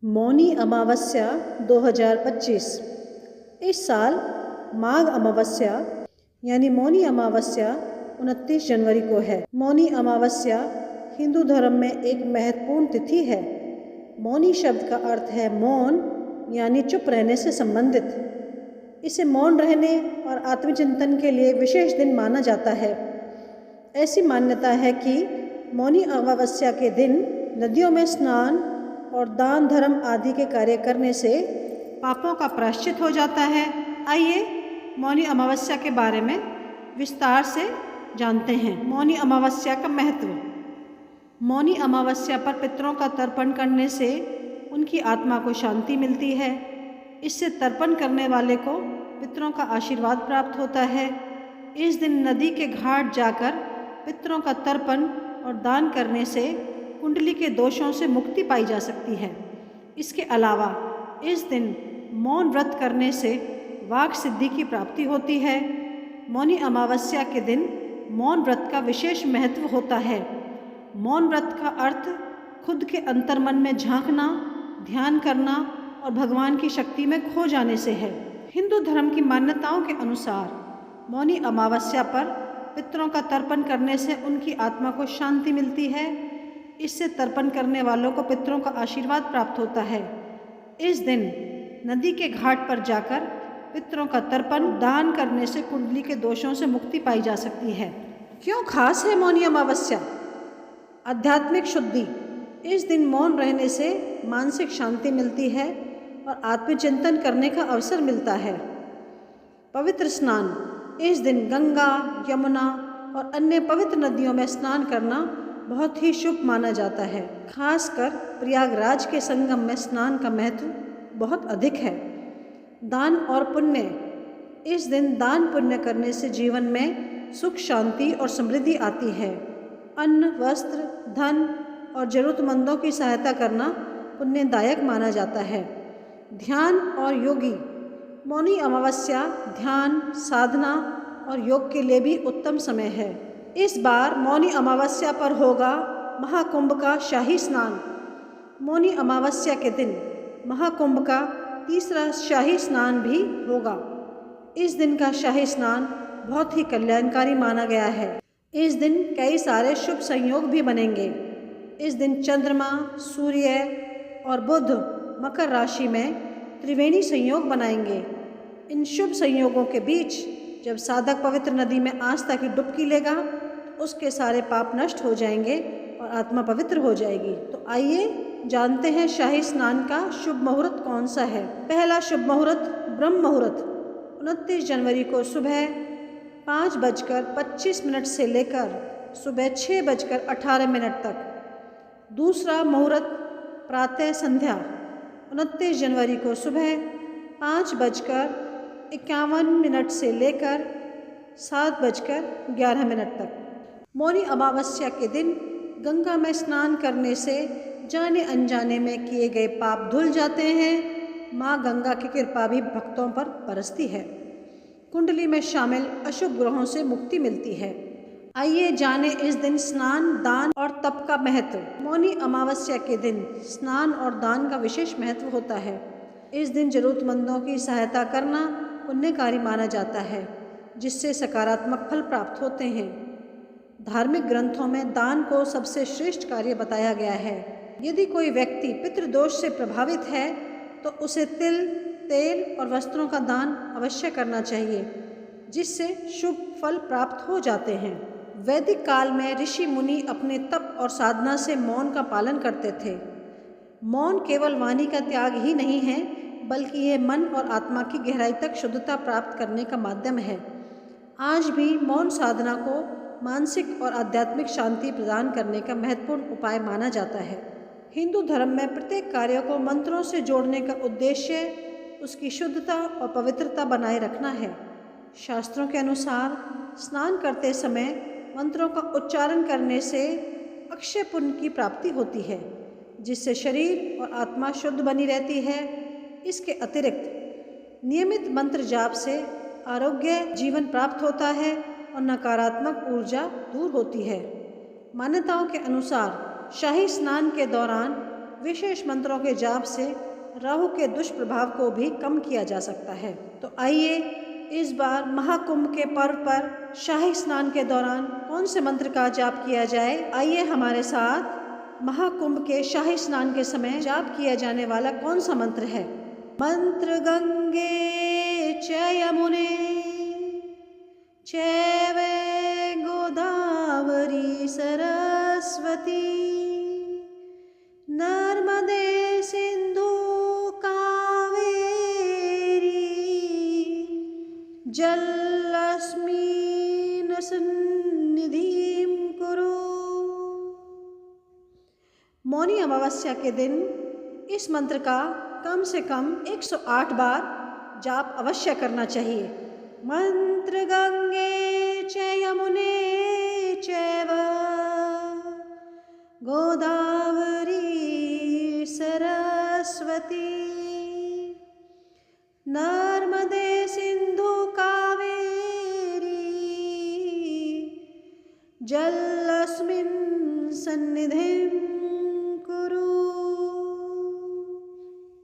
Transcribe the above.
मौनी अमावस्या 2025। इस साल माघ अमावस्या यानी मौनी अमावस्या 29 जनवरी को है। मौनी अमावस्या हिंदू धर्म में एक महत्वपूर्ण तिथि है। मौनी शब्द का अर्थ है मौन यानी चुप रहने से संबंधित। इसे मौन रहने और आत्मचिंतन के लिए विशेष दिन माना जाता है। ऐसी मान्यता है कि मौनी अमावस्या के दिन नदियों में स्नान और दान धर्म आदि के कार्य करने से पापों का प्रायश्चित हो जाता है। आइए मौनी अमावस्या के बारे में विस्तार से जानते हैं। मौनी अमावस्या का महत्व। मौनी अमावस्या पर पितरों का तर्पण करने से उनकी आत्मा को शांति मिलती है। इससे तर्पण करने वाले को पितरों का आशीर्वाद प्राप्त होता है। इस दिन नदी के घाट जाकर पितरों का तर्पण और दान करने से कुंडली के दोषों से मुक्ति पाई जा सकती है। इसके अलावा इस दिन मौन व्रत करने से वाक सिद्धि की प्राप्ति होती है। मौनी अमावस्या के दिन मौन व्रत का विशेष महत्व होता है। मौन व्रत का अर्थ खुद के अंतर्मन में झांकना, ध्यान करना और भगवान की शक्ति में खो जाने से है। हिंदू धर्म की मान्यताओं के अनुसार मौनी अमावस्या पर पितरों का तर्पण करने से उनकी आत्मा को शांति मिलती है। इससे तर्पण करने वालों को पितरों का आशीर्वाद प्राप्त होता है। इस दिन नदी के घाट पर जाकर पितरों का तर्पण दान करने से कुंडली के दोषों से मुक्ति पाई जा सकती है। क्यों खास है मौनी अमावस्या? आध्यात्मिक शुद्धि। इस दिन मौन रहने से मानसिक शांति मिलती है और आत्मचिंतन करने का अवसर मिलता है। पवित्र स्नान। इस दिन गंगा, यमुना और अन्य पवित्र नदियों में स्नान करना बहुत ही शुभ माना जाता है। खासकर प्रयागराज के संगम में स्नान का महत्व बहुत अधिक है। दान और पुण्य। इस दिन दान पुण्य करने से जीवन में सुख, शांति और समृद्धि आती है। अन्न, वस्त्र, धन और जरूरतमंदों की सहायता करना पुण्यदायक माना जाता है। ध्यान और योगी। मौनी अमावस्या ध्यान, साधना और योग के लिए भी उत्तम समय है। इस बार मौनी अमावस्या पर होगा महाकुंभ का शाही स्नान। मौनी अमावस्या के दिन महाकुंभ का तीसरा शाही स्नान भी होगा। इस दिन का शाही स्नान बहुत ही कल्याणकारी माना गया है। इस दिन कई सारे शुभ संयोग भी बनेंगे। इस दिन चंद्रमा, सूर्य और बुध मकर राशि में त्रिवेणी संयोग बनाएंगे। इन शुभ संयोगों के बीच जब साधक पवित्र नदी में आस्था की डुबकी लेगा तो उसके सारे पाप नष्ट हो जाएंगे और आत्मा पवित्र हो जाएगी। तो आइए जानते हैं शाही स्नान का शुभ मुहूर्त कौन सा है। पहला शुभ मुहूर्त ब्रह्म मुहूर्त 29 जनवरी को सुबह 5:25 से लेकर सुबह 6:18 तक। दूसरा मुहूर्त प्रातः संध्या 29 जनवरी को सुबह 5:51 से लेकर 7:11 तक। मौनी अमावस्या के दिन गंगा में स्नान करने से जाने अनजाने में किए गए पाप धुल जाते हैं। माँ गंगा की कृपा भी भक्तों पर बरसती है। कुंडली में शामिल अशुभ ग्रहों से मुक्ति मिलती है। आइए जाने इस दिन स्नान, दान और तप का महत्व। मौनी अमावस्या के दिन स्नान और दान का विशेष महत्व होता है। इस दिन जरूरतमंदों की सहायता करना पुण्यकारी माना जाता है, जिससे सकारात्मक फल प्राप्त होते हैं। धार्मिक ग्रंथों में दान को सबसे श्रेष्ठ कार्य बताया गया है। यदि कोई व्यक्ति पितृदोष से प्रभावित है तो उसे तिल, तेल और वस्त्रों का दान अवश्य करना चाहिए, जिससे शुभ फल प्राप्त हो जाते हैं। वैदिक काल में ऋषि मुनि अपने तप और साधना से मौन का पालन करते थे। मौन केवल वाणी का त्याग ही नहीं है, बल्कि यह मन और आत्मा की गहराई तक शुद्धता प्राप्त करने का माध्यम है। आज भी मौन साधना को मानसिक और आध्यात्मिक शांति प्रदान करने का महत्वपूर्ण उपाय माना जाता है। हिंदू धर्म में प्रत्येक कार्य को मंत्रों से जोड़ने का उद्देश्य उसकी शुद्धता और पवित्रता बनाए रखना है। शास्त्रों के अनुसार स्नान करते समय मंत्रों का उच्चारण करने से अक्षय पुण्य की प्राप्ति होती है, जिससे शरीर और आत्मा शुद्ध बनी रहती है। इसके अतिरिक्त नियमित मंत्र जाप से आरोग्य जीवन प्राप्त होता है और नकारात्मक ऊर्जा दूर होती है। मान्यताओं के अनुसार शाही स्नान के दौरान विशेष मंत्रों के जाप से राहु के दुष्प्रभाव को भी कम किया जा सकता है। तो आइए इस बार महाकुंभ के पर्व पर शाही स्नान के दौरान कौन से मंत्र का जाप किया जाए। आइए हमारे साथ महाकुंभ के शाही स्नान के समय जाप किया जाने वाला कौन सा मंत्र है। मंत्र गंगे च यमुने चैव गोदावरी सरस्वती नर्मदे सिंधु कावेरी जलस्मिन् सन्निधिं कुरु। मौनी अमावस्या के दिन इस मंत्र का कम से कम 108 बार जाप अवश्य करना चाहिए। मंत्र गंगे च यमुने चैव गोदावरी सरस्वती नर्मदे सिंधु कावेरी जलस्मिन् सन्निधिं